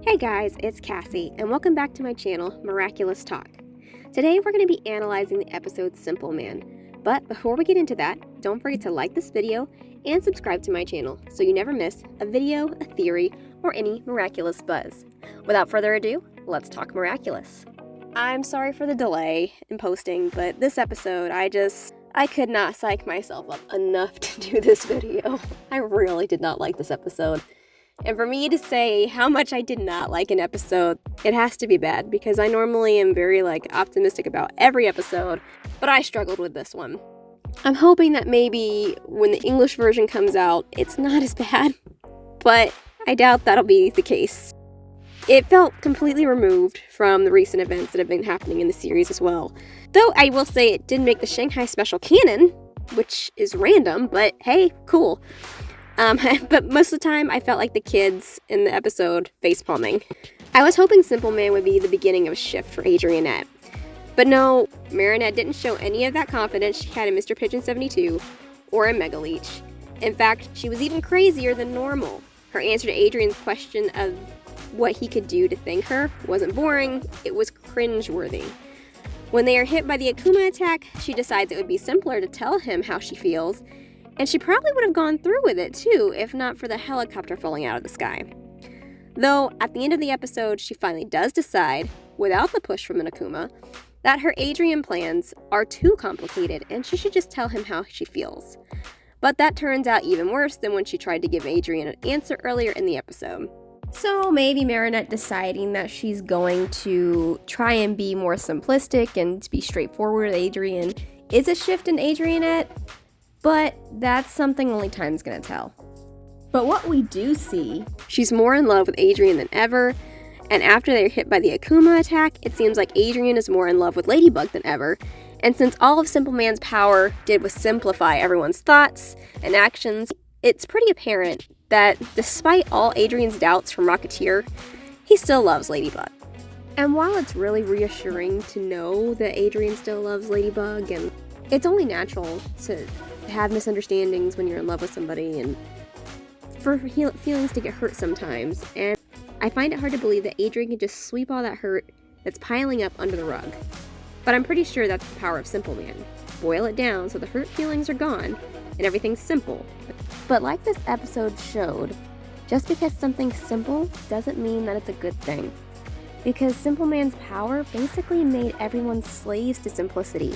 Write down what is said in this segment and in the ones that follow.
Hey guys, it's Cassie, and welcome back to my channel, Miraculous Talk. Today we're going to be analyzing the episode Simple Man. But before we get into that, don't forget to like this video and subscribe to my channel so you never miss a video, a theory, or any miraculous buzz. Without further ado, let's talk miraculous. I'm sorry for the delay in posting, but this episode, I could not psych myself up enough to do this video. I really did not like this episode. And for me to say how much I did not like an episode, it has to be bad because I normally am very optimistic about every episode, but I struggled with this one. I'm hoping that maybe when the English version comes out, it's not as bad, but I doubt that'll be the case. It felt completely removed from the recent events that have been happening in the series as well. Though I will say it did make the Shanghai Special canon, which is random, but hey, cool. But most of the time, I felt like the kids in the episode facepalming. I was hoping Simple Man would be the beginning of a shift for Adrianette. But no, Marinette didn't show any of that confidence she had in Mr. Pigeon 72 or in Mega Leech. In fact, she was even crazier than normal. Her answer to Adrian's question of what he could do to thank her wasn't boring, it was cringeworthy. When they are hit by the Akuma attack, she decides it would be simpler to tell him how she feels, and she probably would have gone through with it too, if not for the helicopter falling out of the sky. Though, at the end of the episode, she finally does decide, without the push from an Akuma, that her Adrian plans are too complicated and she should just tell him how she feels. But that turns out even worse than when she tried to give Adrian an answer earlier in the episode. So maybe Marinette deciding that she's going to try and be more simplistic and to be straightforward with Adrian is a shift in Adrianette. But that's something only time's gonna tell. But what we do see, she's more in love with Adrian than ever, and after they're hit by the Akuma attack, it seems like Adrian is more in love with Ladybug than ever, and since all of Simple Man's power did was simplify everyone's thoughts and actions, it's pretty apparent that despite all Adrian's doubts from Rocketeer, he still loves Ladybug. And while it's really reassuring to know that Adrian still loves Ladybug, and it's only natural to have misunderstandings when you're in love with somebody and for feelings to get hurt sometimes, and I find it hard to believe that Adrian can just sweep all that hurt that's piling up under the rug. But I'm pretty sure that's the power of Simple Man. Boil it down so the hurt feelings are gone and everything's simple. But like this episode showed, just because something's simple doesn't mean that it's a good thing. Because Simple Man's power basically made everyone slaves to simplicity,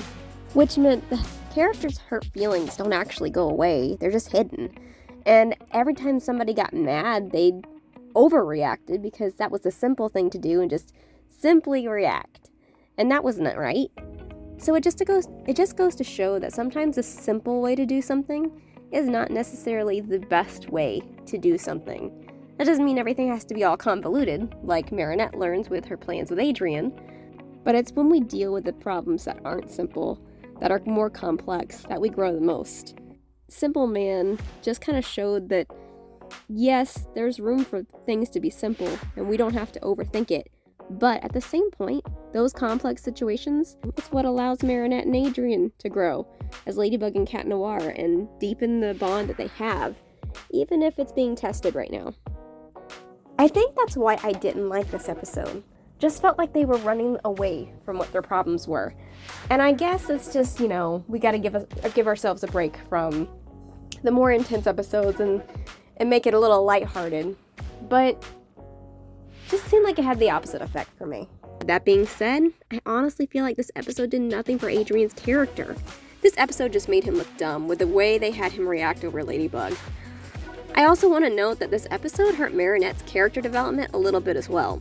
which meant the characters' hurt feelings don't actually go away, they're just hidden. And every time somebody got mad, they overreacted because that was the simple thing to do and just simply react. And that wasn't it, right? So it just goes to show that sometimes a simple way to do something is not necessarily the best way to do something. That doesn't mean everything has to be all convoluted, like Marinette learns with her plans with Adrian, but it's when we deal with the problems that aren't simple, that are more complex, that we grow the most. Simple Man just kind of showed that, yes, there's room for things to be simple, and we don't have to overthink it. But at the same point, those complex situations, it's what allows Marinette and Adrian to grow as Ladybug and Cat Noir and deepen the bond that they have, even if it's being tested right now. I think that's why I didn't like this episode. Just felt like they were running away from what their problems were. And I guess it's just, we gotta give ourselves a break from the more intense episodes and make it a little lighthearted. But just seemed like it had the opposite effect for me. That being said, I honestly feel like this episode did nothing for Adrian's character. This episode just made him look dumb with the way they had him react over Ladybug. I also want to note that this episode hurt Marinette's character development a little bit as well.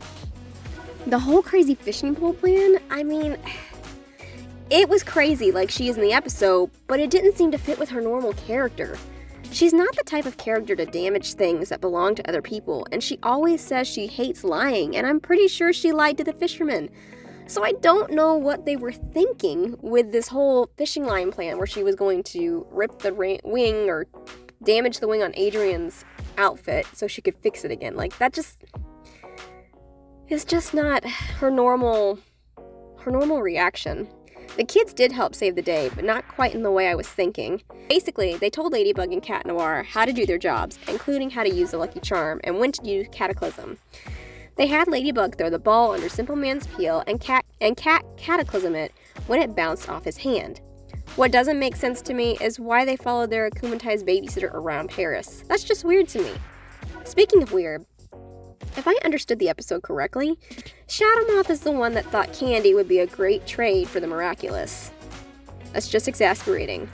The whole crazy fishing pole plan, it was crazy like she is in the episode, but it didn't seem to fit with her normal character. She's not the type of character to damage things that belong to other people, and she always says she hates lying, and I'm pretty sure she lied to the fisherman. So I don't know what they were thinking with this whole fishing line plan where she was going to rip the wing or damage the wing on Adrian's outfit so she could fix it again. It's just not her normal reaction. The kids did help save the day, but not quite in the way I was thinking. Basically, they told Ladybug and Cat Noir how to do their jobs, including how to use the Lucky Charm and when to use Cataclysm. They had Ladybug throw the ball under Simple Man's peel and Cat cataclysm it when it bounced off his hand. What doesn't make sense to me is why they followed their akumatized babysitter around Paris. That's just weird to me. Speaking of weird, if I understood the episode correctly, Shadowmoth is the one that thought Candy would be a great trade for the Miraculous. That's just exasperating.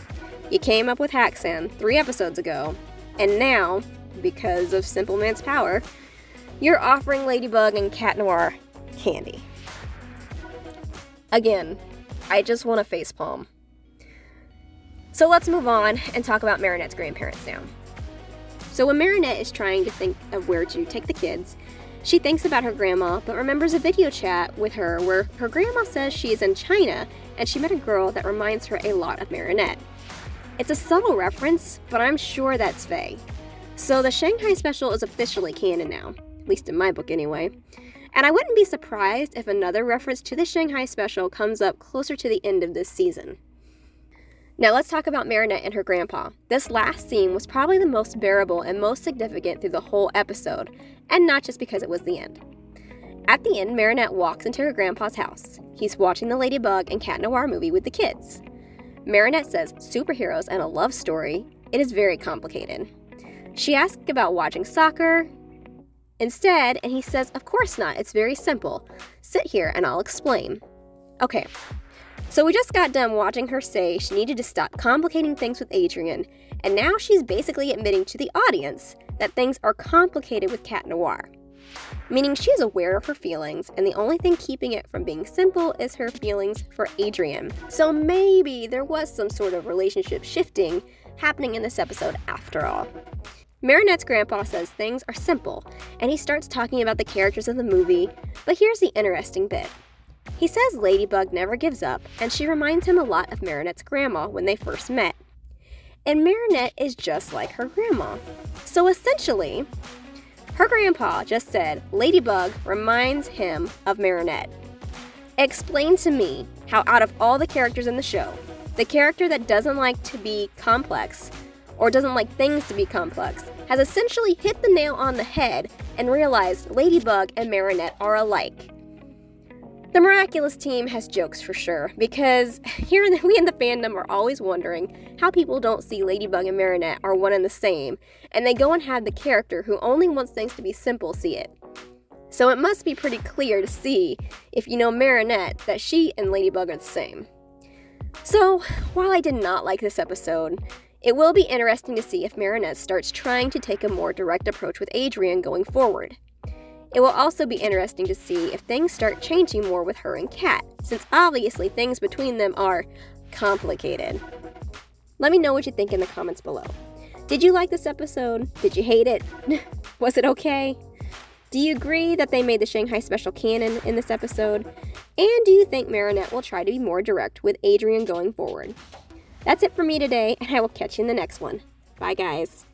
You came up with Haxan 3 episodes ago, and now, because of Simple Man's power, you're offering Ladybug and Cat Noir candy. Again, I just want to facepalm. So let's move on and talk about Marinette's grandparents now. So when Marinette is trying to think of where to take the kids, she thinks about her grandma, but remembers a video chat with her where her grandma says she is in China and she met a girl that reminds her a lot of Marinette. It's a subtle reference, but I'm sure that's Faye. So the Shanghai Special is officially canon now, at least in my book anyway. And I wouldn't be surprised if another reference to the Shanghai Special comes up closer to the end of this season. Now let's talk about Marinette and her grandpa. This last scene was probably the most bearable and most significant through the whole episode, and not just because it was the end. At the end, Marinette walks into her grandpa's house. He's watching the Ladybug and Cat Noir movie with the kids. Marinette says superheroes and a love story. It is very complicated. She asks about watching soccer instead, and he says, of course not, it's very simple. Sit here and I'll explain. Okay. So we just got done watching her say she needed to stop complicating things with Adrien, and now she's basically admitting to the audience that things are complicated with Cat Noir. Meaning she's aware of her feelings, and the only thing keeping it from being simple is her feelings for Adrien. So maybe there was some sort of relationship shifting happening in this episode after all. Marinette's grandpa says things are simple, and he starts talking about the characters of the movie, but here's the interesting bit. He says Ladybug never gives up, and she reminds him a lot of Marinette's grandma when they first met. And Marinette is just like her grandma. So essentially, her grandpa just said Ladybug reminds him of Marinette. Explain to me how out of all the characters in the show, the character that doesn't like to be complex, or doesn't like things to be complex, has essentially hit the nail on the head and realized Ladybug and Marinette are alike. The Miraculous team has jokes for sure, because we in the fandom are always wondering how people don't see Ladybug and Marinette are one and the same, and they go and have the character who only wants things to be simple see it. So it must be pretty clear to see, if you know Marinette, that she and Ladybug are the same. So, while I did not like this episode, it will be interesting to see if Marinette starts trying to take a more direct approach with Adrien going forward. It will also be interesting to see if things start changing more with her and Cat, since obviously things between them are complicated. Let me know what you think in the comments below. Did you like this episode? Did you hate it? Was it okay? Do you agree that they made the Shanghai Special canon in this episode? And do you think Marinette will try to be more direct with Adrien going forward? That's it for me today, and I will catch you in the next one. Bye, guys.